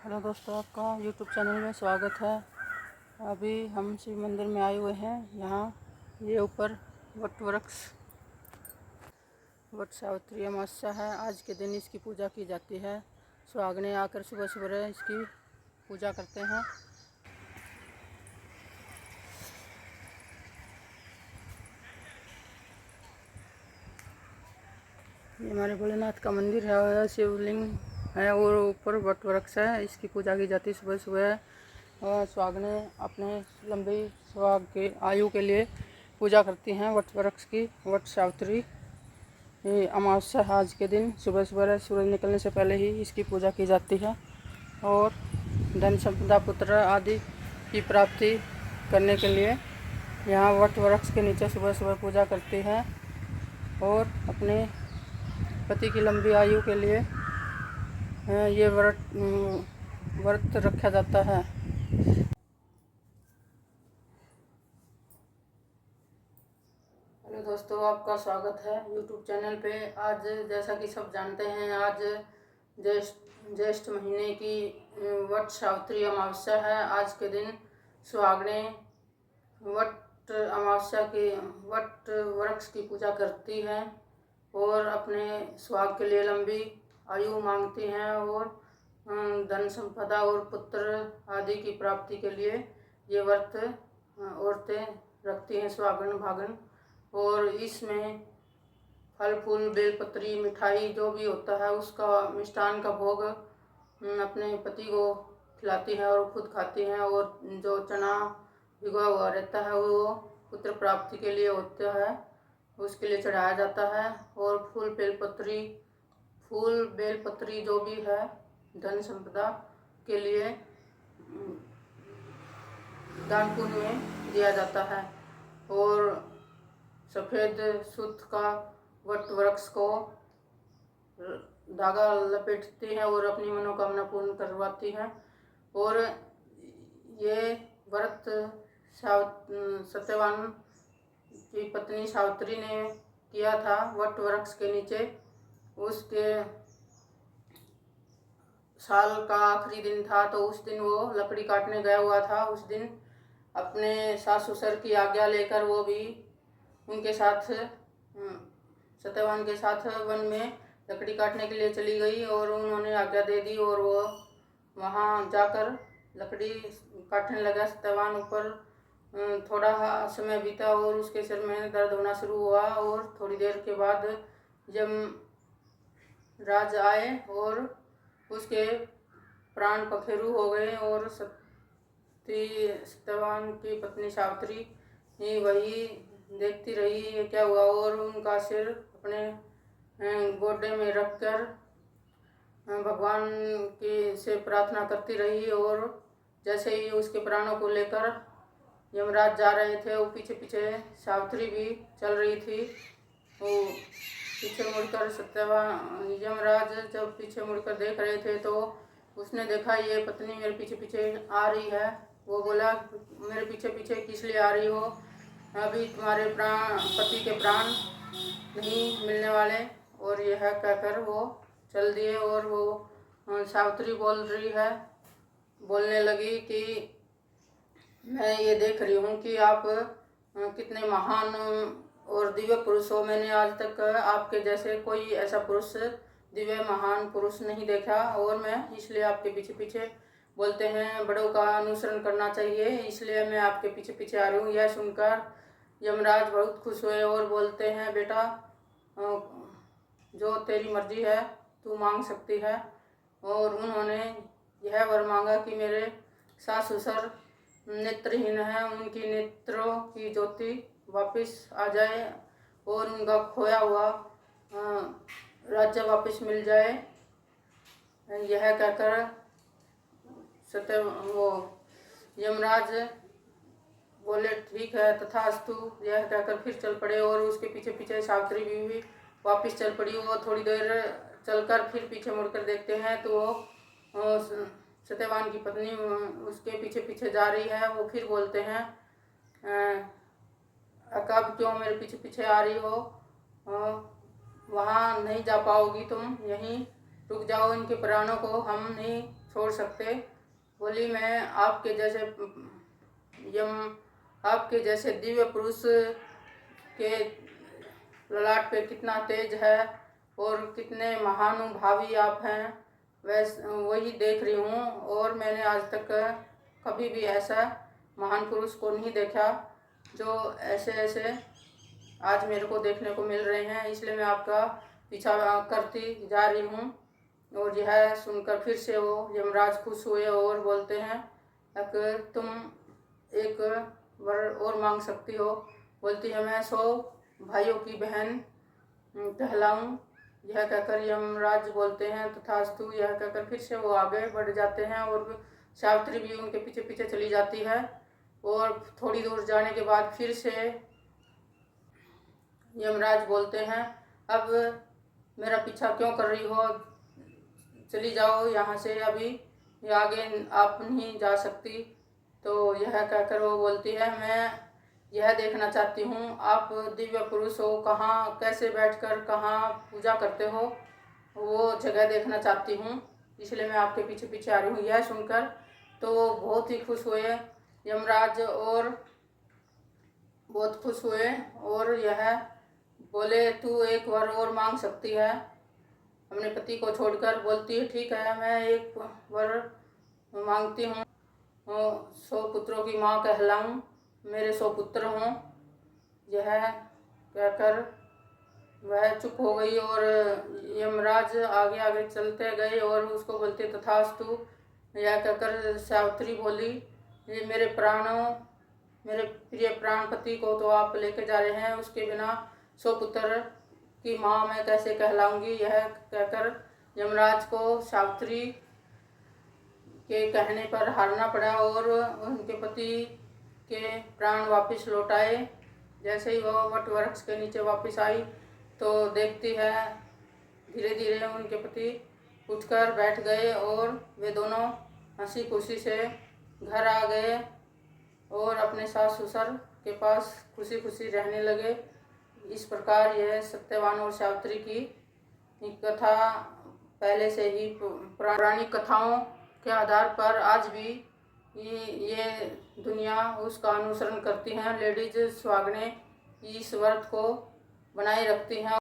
Hello दोस्तों, आपका YouTube channel में स्वागत है। अभी हम शिव मंदिर में आए हुए हैं। यहाँ ये ऊपर वट वृक्ष वट सावित्री अमावस्या है। आज के दिन इसकी पूजा की जाती है। सुहागने आकर सुबह सुबह इसकी पूजा करते हैं। ये हमारे भोलेनाथ का मंदिर है और शिवलिंग है और ऊपर वट वृक्ष है। इसकी पूजा की जाती है सुबह सुबह। और सुहागने अपने लंबी सुहाग के आयु के लिए पूजा करती हैं वट वृक्ष की। वट सावित्री ये अमावस्या आज के दिन सुबह सुबह सूरज निकलने से पहले ही इसकी पूजा की जाती है और धन संपदा पुत्र आदि की प्राप्ति करने के लिए यहाँ वट वृक्ष के नीचे सुबह सुबह पूजा करती हैं और अपने पति की लंबी आयु के लिए ये व्रत रखा जाता है। हेलो दोस्तों, आपका स्वागत है यूट्यूब चैनल पे। आज जैसा कि सब जानते हैं, आज ज्येष्ठ महीने की वट सावित्री अमावस्या है। आज के दिन सुहागने वट अमावस्या की वट वृक्ष की पूजा करती हैं और अपने सुहाग के लिए लंबी आयु मांगती हैं और धन संपदा और पुत्र आदि की प्राप्ति के लिए ये व्रत औरतें रखती हैं, सुहागन भागन। और इसमें फल फूल बेलपत्री मिठाई जो भी होता है उसका मिष्ठान का भोग अपने पति को खिलाती हैं और खुद खाती हैं। और जो चना भिगोया हुआ रहता है वो पुत्र प्राप्ति के लिए होता है, उसके लिए चढ़ाया जाता है। और फूल बेलपत्री जो भी है धन संपदा के लिए दान पुण्य में दिया जाता है। और सफ़ेद सूत का वट वृक्ष को धागा लपेटती है और अपनी मनोकामना पूर्ण करवाती है। और ये व्रत सत्यवान की पत्नी सावित्री ने किया था वट वृक्ष के नीचे। उसके साल का आखिरी दिन था तो उस दिन वो लकड़ी काटने गया हुआ था। उस दिन अपने सास ससुर की आज्ञा लेकर वो भी उनके साथ सत्यवान के साथ वन में लकड़ी काटने के लिए चली गई और उन्होंने आज्ञा दे दी और वो वहाँ जाकर लकड़ी काटने लगा। सत्यवान ऊपर थोड़ा समय बीता और उसके सिर में दर्द होना शुरू हुआ और थोड़ी देर के बाद यमराज आए और उसके प्राण पखेरु हो गए। और सत्यवान की पत्नी सावित्री वही देखती रही ये क्या हुआ और उनका सिर अपने गोडे में रखकर भगवान की से प्रार्थना करती रही। और जैसे ही उसके प्राणों को लेकर यमराज जा रहे थे वो पीछे पीछे सावित्री भी चल रही थी। वो पीछे मुड़कर यमराज जब पीछे मुड़कर देख रहे थे तो उसने देखा ये पत्नी मेरे पीछे पीछे आ रही है। वो बोला, मेरे पीछे पीछे किस लिए आ रही हो? अभी तुम्हारे पति के प्राण नहीं मिलने वाले। और यह कहकर वो चल दिए। और वो सावित्री बोलने लगी कि मैं ये देख रही हूँ कि आप कितने महान और दिव्य पुरुष हो। मैंने आज तक आपके जैसे कोई ऐसा पुरुष दिव्य महान पुरुष नहीं देखा और मैं इसलिए आपके पीछे पीछे, बोलते हैं बड़ों का अनुसरण करना चाहिए, इसलिए मैं आपके पीछे पीछे आ रही हूँ। यह सुनकर यमराज बहुत खुश हुए और बोलते हैं, बेटा जो तेरी मर्जी है तू मांग सकती है। और उन्होंने यह वर मांगा कि मेरे सास ससुर नेत्रहीन हैं, उनकी नेत्रों की ज्योति वापस आ जाए और उनका खोया हुआ राज्य वापस मिल जाए। यह कहकर यमराज बोले ठीक है तथास्तु। यह कहकर फिर चल पड़े और उसके पीछे पीछे सावित्री भी वापस चल पड़ी। वो थोड़ी देर चलकर फिर पीछे मुड़कर देखते हैं तो वो सत्यवान की पत्नी उसके पीछे पीछे जा रही है। वो फिर बोलते हैं, कब क्यों मेरे पीछे पीछे आ रही हो? वहाँ नहीं जा पाओगी तुम, यहीं रुक जाओ, इनके प्राणों को हम नहीं छोड़ सकते। बोली, मैं आपके जैसे दिव्य पुरुष के ललाट पे कितना तेज है और कितने महानुभावी आप हैं, वही देख रही हूँ। और मैंने आज तक कभी भी ऐसा महान पुरुष को नहीं देखा जो ऐसे आज मेरे को देखने को मिल रहे हैं। इसलिए मैं आपका पीछा करती जा रही हूँ। और यह सुनकर फिर से वो यमराज खुश हुए और बोलते हैं, अगर तुम एक वर और मांग सकती हो। बोलती है, मैं 100 भाइयों की बहन कहलाऊं। यह कहकर यमराज बोलते हैं, तथास्तु। यह कहकर फिर से वो आगे बढ़ जाते हैं और सावित्री भी उनके पीछे पीछे चली जाती है। और थोड़ी दूर जाने के बाद फिर से यमराज बोलते हैं, अब मेरा पीछा क्यों कर रही हो, चली जाओ यहाँ से, अभी आगे आप नहीं जा सकती। तो यह कहकर वो बोलती है, मैं यह देखना चाहती हूँ आप दिव्य पुरुष हो, कहाँ कैसे बैठकर कहाँ पूजा करते हो, वो जगह देखना चाहती हूँ, इसलिए मैं आपके पीछे पीछे आ रही हूँ। यह सुनकर तो बहुत ही खुश हुए यमराज और बहुत खुश हुए और यह बोले, तू एक वर और मांग सकती है अपने पति को छोड़कर। बोलती है, ठीक है, मैं एक वर मांगती हूँ, 100 पुत्रों की माँ कहलाऊँ, मेरे 100 पुत्र हों। यह कहकर वह चुप हो गई और यमराज आगे आगे चलते गए और उसको बोलते, तथास्तु। यह कहकर सावित्री बोली, ये मेरे प्रिय प्राणपति को तो आप लेके जा रहे हैं, उसके बिना 100 पुत्र की माँ मैं कैसे कहलाऊंगी। यह कहकर यमराज को सावित्री के कहने पर हारना पड़ा और उनके पति के प्राण वापस लौटाए। जैसे ही वह वट वृक्ष के नीचे वापस आई तो देखती है धीरे धीरे उनके पति उठकर बैठ गए और वे दोनों हंसी खुशी से घर आ गए और अपने सास ससुर के पास खुशी खुशी रहने लगे। इस प्रकार यह सत्यवान और सावित्री की कथा पहले से ही पौराणिक कथाओं के आधार पर आज भी ये दुनिया उसका अनुसरण करती हैं। लेडीज सुहागनें इस व्रत को बनाए रखती हैं।